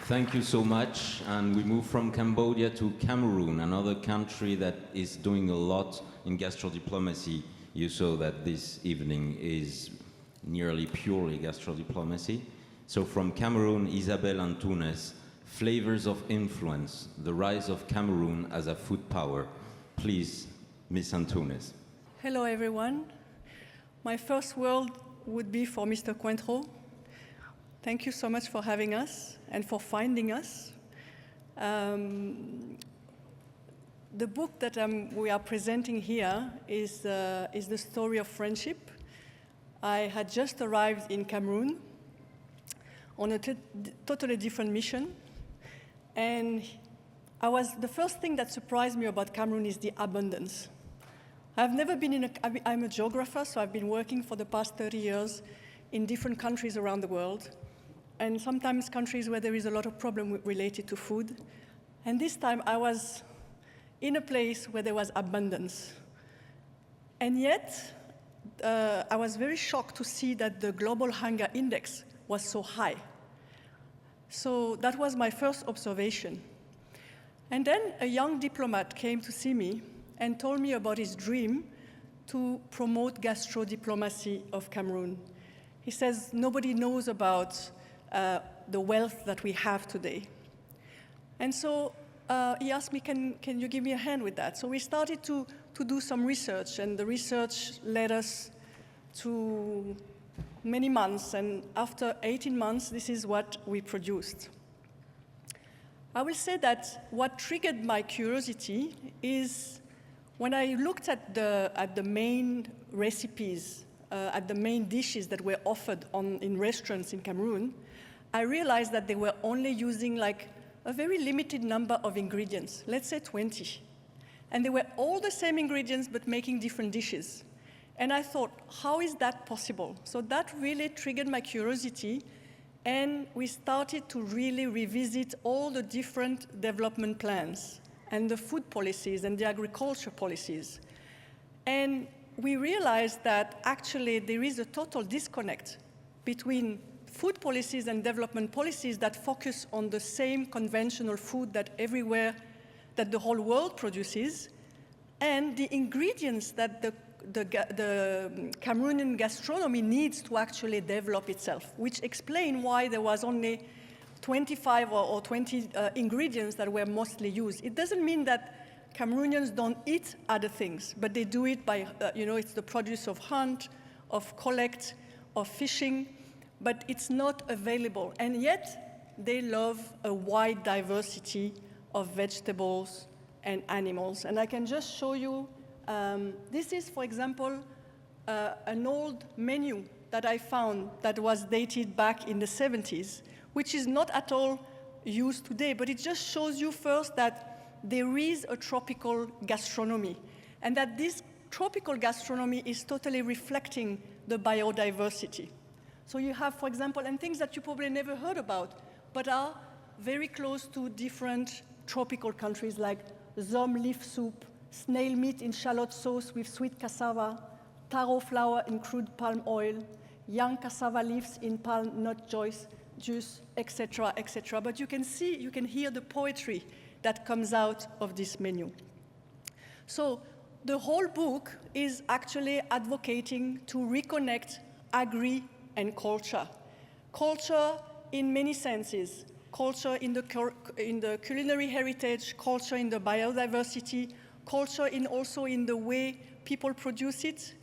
Thank you so much. And we move from Cambodia to Cameroon, another country that is doing a lot in gastro-diplomacy. You saw that this evening is nearly purely gastro-diplomacy. So from Cameroon, Isabelle Antunes, Flavors of Influence, the rise of Cameroon as a food power. Please, Ms. Antunes. Hello, everyone. My first word would be for Mr. Cointreau. Thank you so much for having us and for finding us. The book that we are presenting here is the story of friendship. I had just arrived in Cameroon on a totally different mission. And the first thing that surprised me about Cameroon is the abundance. I've never been I'm a geographer, so I've been working for the past 30 years in different countries around the world, and sometimes countries where there is a lot of problem related to food. And this time I was in a place where there was abundance. And yet, I was very shocked to see that the global hunger index was so high. So that was my first observation. And then a young diplomat came to see me and told me about his dream to promote gastro-diplomacy of Cameroon. He says, nobody knows about the wealth that we have today. And so he asked me, can you give me a hand with that? So we started to do some research, and the research led us to many months, and after 18 months, this is what we produced. I will say that what triggered my curiosity is when I looked at the main recipes, at the main dishes that were offered in restaurants in Cameroon, I realized that they were only using like a very limited number of ingredients, let's say 20. And they were all the same ingredients, but making different dishes. And I thought, how is that possible? So that really triggered my curiosity, and we started to really revisit all the different development plans and the food policies and the agriculture policies. And we realized that actually there is a total disconnect between food policies and development policies that focus on the same conventional food that the whole world produces, and the ingredients that the Cameroonian gastronomy needs to actually develop itself, which explain why there was only 25 or 20 ingredients that were mostly used. It doesn't mean that Cameroonians don't eat other things, but they do it by, it's the produce of hunt, of collect, of fishing, but it's not available. And yet, they love a wide diversity of vegetables and animals. And I can just show you, this is, for example, an old menu that I found that was dated back in the 70s, which is not at all used today, but it just shows you first that there is a tropical gastronomy, and that this tropical gastronomy is totally reflecting the biodiversity. So you have, for example, and things that you probably never heard about, but are very close to different tropical countries, like zom leaf soup, snail meat in shallot sauce with sweet cassava, taro flour in crude palm oil, young cassava leaves in palm nut juice, etc., etc. But you can hear the poetry that comes out of this menu. So the whole book is actually advocating to reconnect agri and culture. Culture in many senses. Culture in the culinary heritage, culture in the biodiversity, culture also in the way people produce it,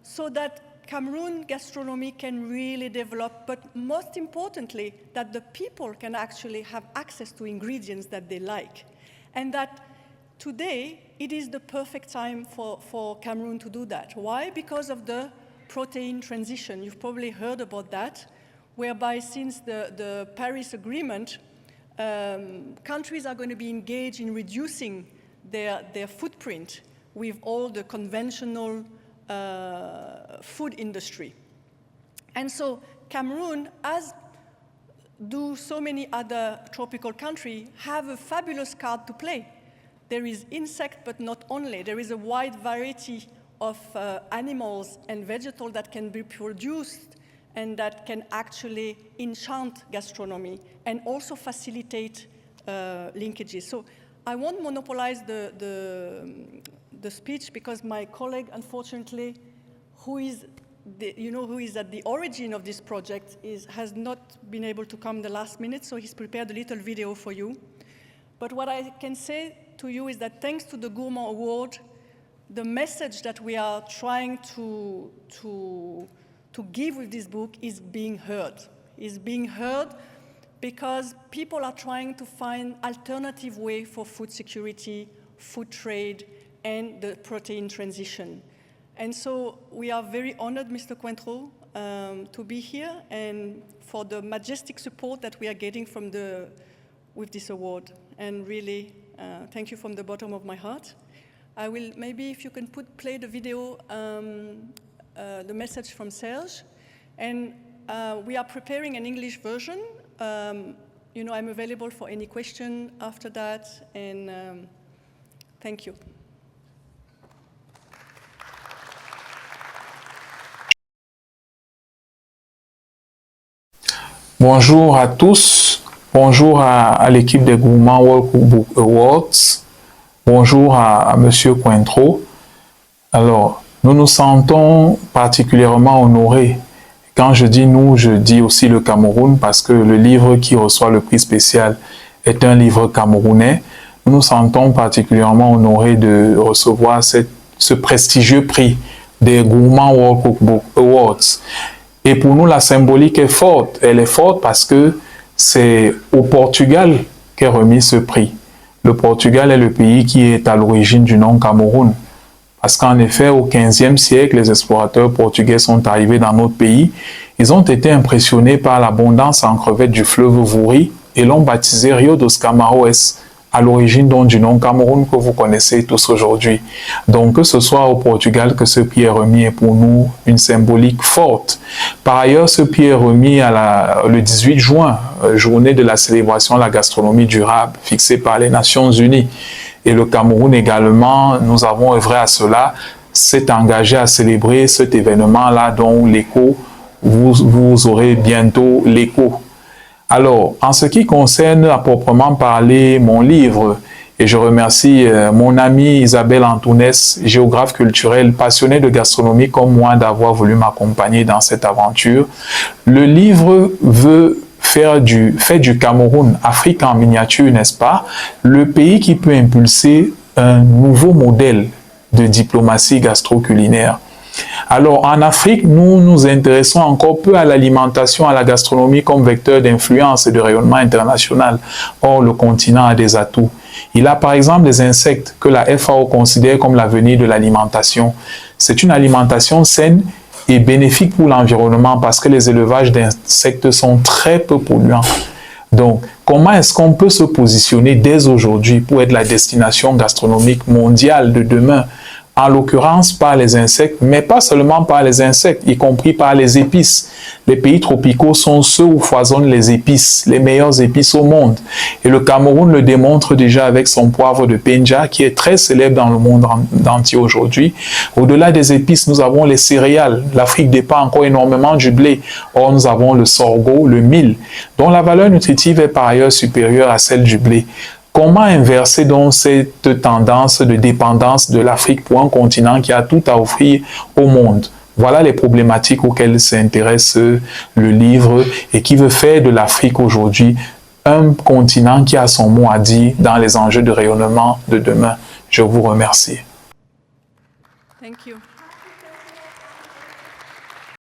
so that Cameroon gastronomy can really develop, but most importantly, that the people can actually have access to ingredients that they like. And that today, it is the perfect time for Cameroon to do that. Why? Because of the protein transition. You've probably heard about that, whereby since the Paris Agreement, countries are going to be engaged in reducing their footprint with all the conventional food industry. And so Cameroon, as do so many other tropical countries, have a fabulous card to play. There is insect, but not only. There is a wide variety of animals and vegetables that can be produced and that can actually enchant gastronomy and also facilitate linkages. So I won't monopolize the speech because my colleague, unfortunately, who is at the origin of this project has not been able to come the last minute, so he's prepared a little video for you. But what I can say to you is that thanks to the Gourmand Award, the message that we are trying to give with this book is being heard. Is being heard because people are trying to find alternative way for food security, food trade, and the protein transition. And so we are very honored, Mr. Cointreau, to be here and for the majestic support that we are getting with this award. And really, thank you from the bottom of my heart. I will, maybe if you can play the video, the message from Serge. And we are preparing an English version. I'm available for any question after that, and thank you. Bonjour à tous, bonjour à l'équipe des Gourmand Awards, bonjour à Monsieur Cointreau. Alors, nous nous sentons particulièrement honorés. Quand je dis nous, je dis aussi le Cameroun parce que le livre qui reçoit le prix spécial est un livre camerounais. Nous nous sentons particulièrement honorés de recevoir ce prestigieux prix des Gourmand Awards. Et pour nous, la symbolique est forte. Elle est forte parce que c'est au Portugal qu'est remis ce prix. Le Portugal est le pays qui est à l'origine du nom Cameroun. Parce qu'en effet, au XVe siècle, les explorateurs portugais sont arrivés dans notre pays. Ils ont été impressionnés par l'abondance en crevettes du fleuve Vouri et l'ont baptisé Rio dos Camaroes, à l'origine donc du nom Cameroun que vous connaissez tous aujourd'hui. Donc que ce soit au Portugal que ce prix est remis est pour nous une symbolique forte. Par ailleurs, ce prix est remis le 18 juin, journée de la célébration de la gastronomie durable fixée par les Nations Unies. Et le Cameroun également, nous avons œuvré à cela, s'est engagé à célébrer cet événement-là dont l'écho, vous aurez bientôt l'écho. Alors, en ce qui concerne à proprement parler mon livre, et je remercie mon amie Isabelle Antounès, géographe culturelle, passionnée de gastronomie comme moi, d'avoir voulu m'accompagner dans cette aventure. Le livre fait du Cameroun, Afrique en miniature, n'est-ce pas, le pays qui peut impulser un nouveau modèle de diplomatie gastro-culinaire. Alors, en Afrique, nous nous intéressons encore peu à l'alimentation, à la gastronomie comme vecteur d'influence et de rayonnement international. Or, le continent a des atouts. Il a par exemple des insectes que la FAO considère comme l'avenir de l'alimentation. C'est une alimentation saine et bénéfique pour l'environnement parce que les élevages d'insectes sont très peu polluants. Donc, comment est-ce qu'on peut se positionner dès aujourd'hui pour être la destination gastronomique mondiale de demain? En l'occurrence par les insectes, mais pas seulement par les insectes, y compris par les épices. Les pays tropicaux sont ceux où foisonnent les épices, les meilleures épices au monde. Et le Cameroun le démontre déjà avec son poivre de Penja, qui est très célèbre dans le monde entier aujourd'hui. Au-delà des épices, nous avons les céréales. L'Afrique dépend encore énormément du blé. Or, nous avons le sorgho, le mil, dont la valeur nutritive est par ailleurs supérieure à celle du blé. Comment inverser donc cette tendance de dépendance de l'Afrique pour un continent qui a tout à offrir au monde? Voilà les problématiques auxquelles s'intéresse le livre et qui veut faire de l'Afrique aujourd'hui un continent qui a son mot à dire dans les enjeux de rayonnement de demain. Je vous remercie. Thank you.